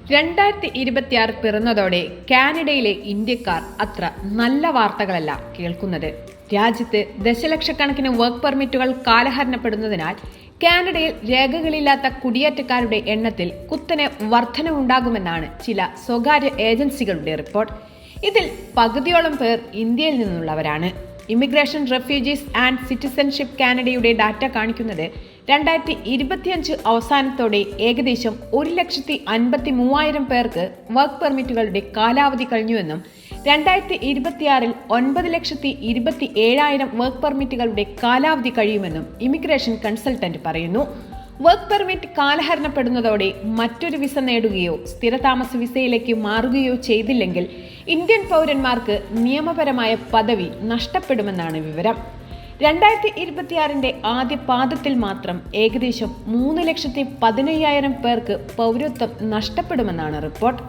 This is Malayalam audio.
2026 പിറന്നതോടെ കാനഡയിലെ ഇന്ത്യക്കാർ അത്ര നല്ല വാർത്തകളല്ല കേൾക്കുന്നത്. രാജ്യത്ത് ദശലക്ഷക്കണക്കിന് വർക്ക് പെർമിറ്റുകൾ കാലഹരണപ്പെടുന്നതിനാൽ കാനഡയിൽ രേഖകളില്ലാത്ത കുടിയേറ്റക്കാരുടെ എണ്ണത്തിൽ കുത്തനെ വർധനവുണ്ടാകുമെന്നാണ് ചില സ്വകാര്യ ഏജൻസികളുടെ റിപ്പോർട്ട്. ഇതിൽ പകുതിയോളം പേർ ഇന്ത്യയിൽ നിന്നുള്ളവരാണ്. ഇമിഗ്രേഷൻ, റെഫ്യൂജീസ് ആൻഡ് സിറ്റിസൺഷിപ്പ് കാനഡയുടെ ഡാറ്റ കാണിക്കുന്നത് 2025 അവസാനത്തോടെ ഏകദേശം 1,53,000 പേർക്ക് വർക്ക് പെർമിറ്റുകളുടെ കാലാവധി കഴിഞ്ഞുവെന്നും 2026 9,27,000 വർക്ക് പെർമിറ്റുകളുടെ കാലാവധി കഴിയുമെന്നും ഇമിഗ്രേഷൻ കൺസൾട്ടന്റ് പറയുന്നു. വർക്ക് പെർമിറ്റ് കാലഹരണപ്പെടുന്നതോടെ മറ്റൊരു വിസ നേടുകയോ സ്ഥിരതാമസ വിസയിലേക്ക് മാറുകയോ ചെയ്തില്ലെങ്കിൽ ഇന്ത്യൻ പൗരന്മാർക്ക് നിയമപരമായ പദവി നഷ്ടപ്പെടുമെന്നാണ് വിവരം. 2026 ആദ്യ പാദത്തിൽ മാത്രം ഏകദേശം 3,15,000 പേർക്ക് പൗരത്വം നഷ്ടപ്പെടുമെന്നാണ് റിപ്പോർട്ട്.